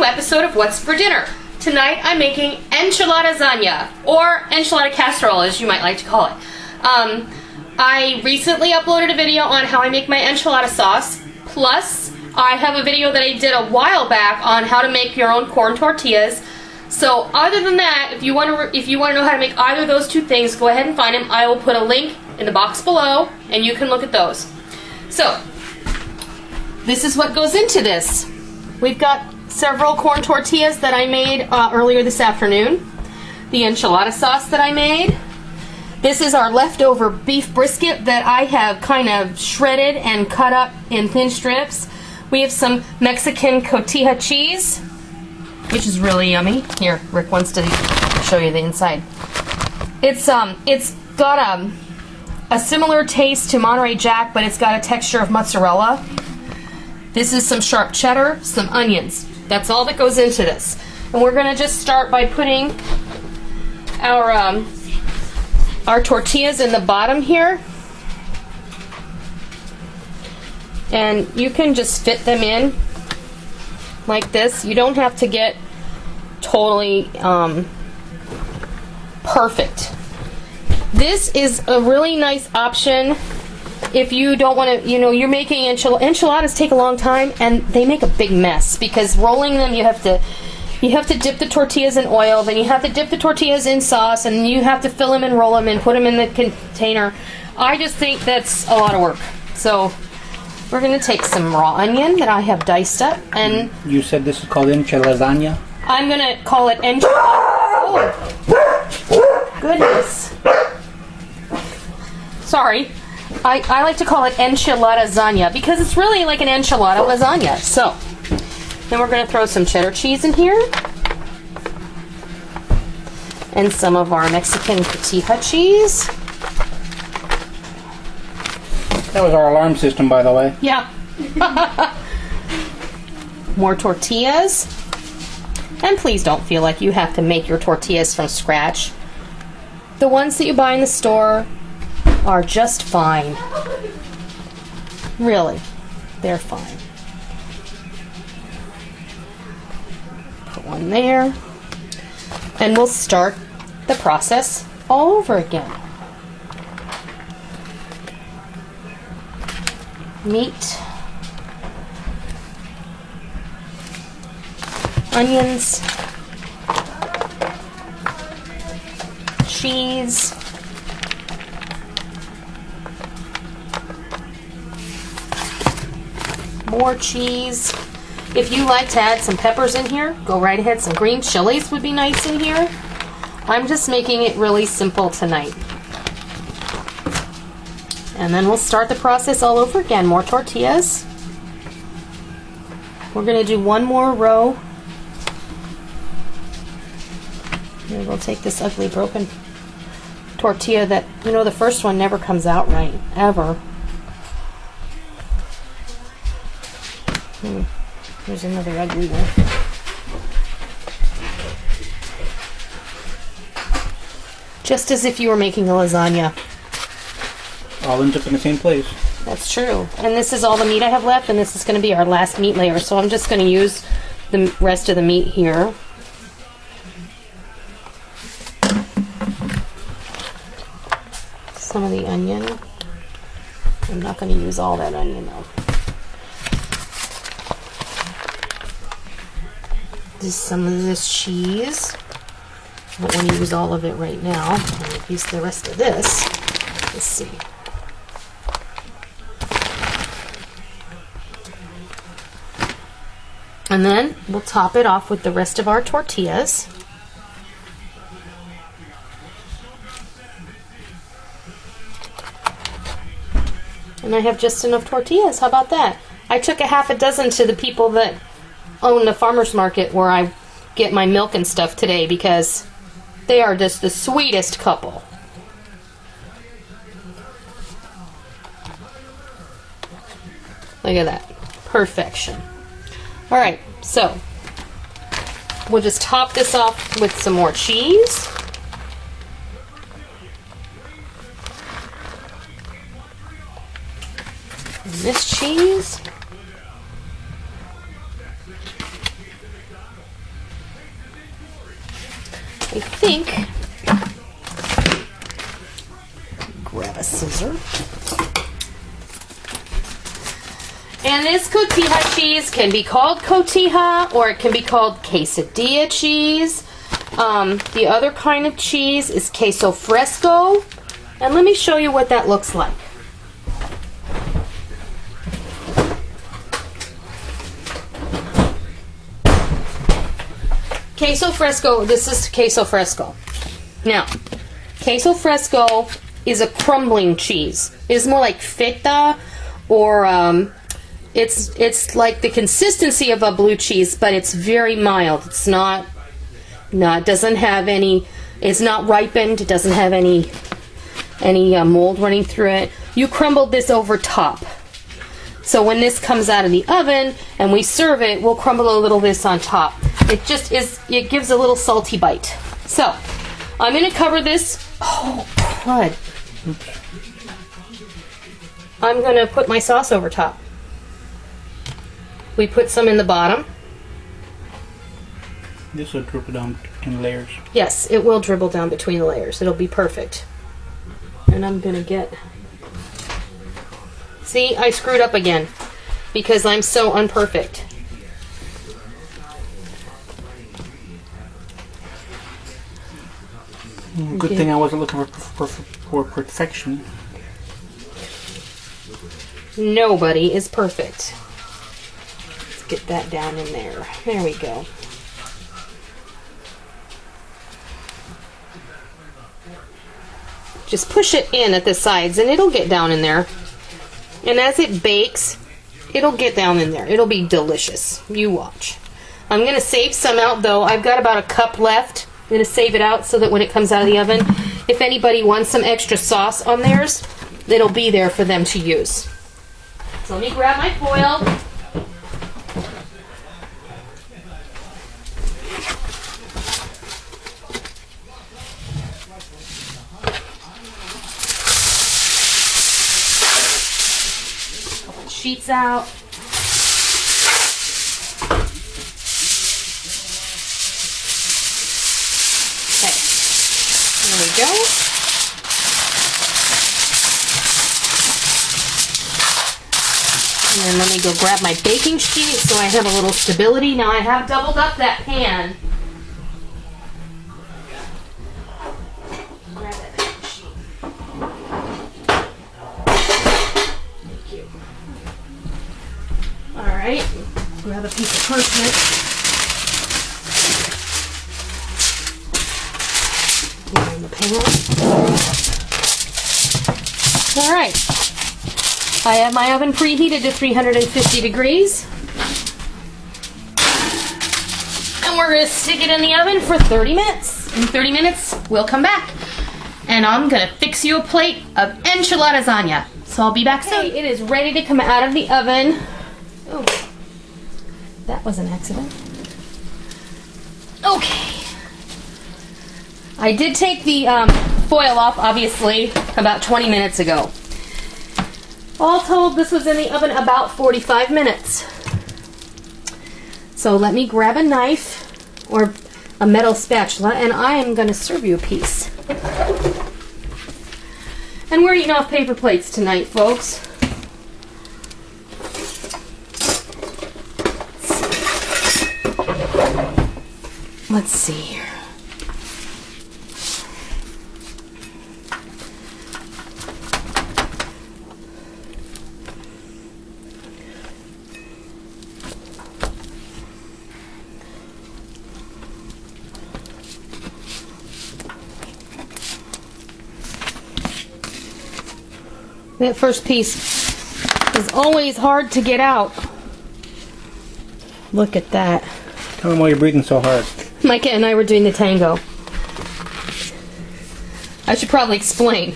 episode of What's for Dinner. Tonight I'm making Enchilada-Sagna, or enchilada casserole as you might like to call it. I recently uploaded a video on how I make my enchilada sauce, plus I have a video that I did a while back on how to make your own corn tortillas. So other than that, if you want to know how to make either of those two things, go ahead and find them. I will put a link in the box below and you can look at those. So this is what goes into this. We've got several corn tortillas that I made earlier this afternoon. The enchilada sauce that I made. This is our leftover beef brisket that I have kind of shredded and cut up in thin strips. We have some Mexican cotija cheese, which is really yummy. Here, Rick wants to show you the inside. It's got a similar taste to Monterey Jack, but it's got a texture of mozzarella. This is some sharp cheddar, some onions. That's all that goes into this. And we're gonna just start by putting our tortillas in the bottom here. And you can just fit them in like this. You don't have to get totally perfect. This is a really nice option if you don't want to, you're making enchiladas take a long time and they make a big mess because rolling them you have to dip the tortillas in oil, then you have to dip the tortillas in sauce, and you have to fill them and roll them and put them in the container. I just think that's a lot of work. So we're going to take some raw onion that I have diced up, and you said this is called Enchilada-Sagna? I'm going to call it enchilada. Oh, goodness. Sorry. I like to call it Enchilada-Sagna because it's really like an enchilada lasagna. So then we're going to throw some cheddar cheese in here and some of our Mexican cotija cheese. That was our alarm system, by the way. Yeah. More tortillas. And please don't feel like you have to make your tortillas from scratch. The ones that you buy in the store are just fine. Really, they're fine. Put one there. And we'll start the process all over again. Meat, onions, cheese, more cheese. If you like to add some peppers in here, go right ahead. Some green chilies would be nice in here. I'm just making it really simple tonight. And then we'll start the process all over again. More tortillas. We're going to do one more row. And we'll take this ugly broken tortilla that, the first one never comes out right, ever. There's another ugly one. Just as if you were making a lasagna. All ends up in the same place. That's true. And this is all the meat I have left, and this is going to be our last meat layer. So I'm just going to use the rest of the meat here. Some of the onion. I'm not going to use all that onion though. Just some of this cheese. I don't want to use all of it right now. I'm going to use the rest of this. Let's see. And then we'll top it off with the rest of our tortillas. And I have just enough tortillas. How about that? I took a half a dozen to the people that own the farmer's market where I get my milk and stuff today because they are just the sweetest couple. Look at that. Perfection. Alright, so we'll just top this off with some more cheese. And this cheese. I think, grab a scissor. And this cotija cheese can be called cotija, or it can be called quesadilla cheese. The other kind of cheese is queso fresco. And let me show you what that looks like. Queso fresco, this is queso fresco. Now, queso fresco is a crumbling cheese. It's more like feta, or it's like the consistency of a blue cheese, but it's very mild. It's not, it doesn't have any, it's not ripened. It doesn't have any mold running through it. You crumbled this over top. So when this comes out of the oven and we serve it, we'll crumble a little of this on top. It just is, it gives a little salty bite. So I'm going to cover this. Oh, crud. I'm going to put my sauce over top. We put some in the bottom. This will drip down in layers. Yes, it will dribble down between the layers. It'll be perfect. And I'm going to get... See, I screwed up again because I'm so unperfect. Good thing I wasn't looking for perfection. Nobody is perfect. Let's get that down in there. There we go. Just push it in at the sides and it'll get down in there. And as it bakes, it'll get down in there. It'll be delicious. You watch. I'm going to save some out though. I've got about a cup left. I'm going to save it out so that when it comes out of the oven, if anybody wants some extra sauce on theirs, it'll be there for them to use. So let me grab my foil. Sheets out. Okay, there we go. And then let me go grab my baking sheet so I have a little stability. Now I have doubled up that pan. Grab that baking sheet. Thank you. Alright, grab a piece of parchment. Put it in the pan. Alright, I have my oven preheated to 350 degrees. And we're going to stick it in the oven for 30 minutes. In 30 minutes, we'll come back. And I'm going to fix you a plate of Enchilada-Sagna. So I'll be back soon. Okay, it is ready to come out of the oven. Oh, that was an accident. Okay. I did take the foil off, obviously, about 20 minutes ago. All told, this was in the oven about 45 minutes. So let me grab a knife or a metal spatula, and I am going to serve you a piece. And we're eating off paper plates tonight, folks. Let's see here. That first piece is always hard to get out. Look at that. Tell them why you're breathing so hard. Micah and I were doing the tango. I should probably explain.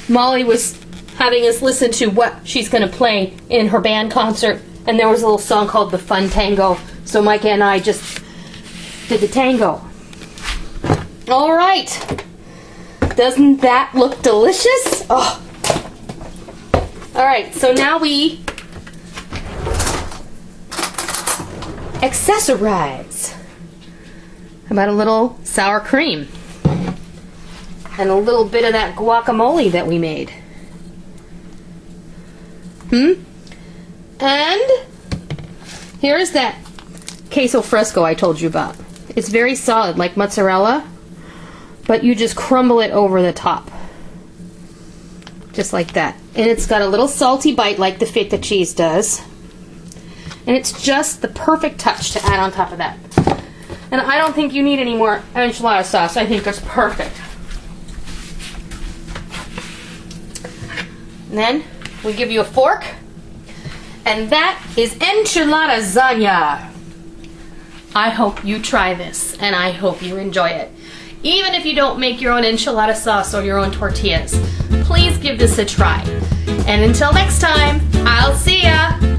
Molly was having us listen to what she's going to play in her band concert, and there was a little song called The Fun Tango, so Micah and I just did the tango. All right. Doesn't that look delicious? Oh. All right, so now we accessorize. How about a little sour cream? And a little bit of that guacamole that we made. And here's that queso fresco I told you about. It's very solid, like mozzarella, but you just crumble it over the top. Just like that. And it's got a little salty bite like the feta cheese does. And it's just the perfect touch to add on top of that. And I don't think you need any more enchilada sauce. I think it's perfect. And then we give you a fork. And that is Enchilada-Sagna. I hope you try this, and I hope you enjoy it. Even if you don't make your own enchilada sauce or your own tortillas, please give this a try. And until next time, I'll see ya!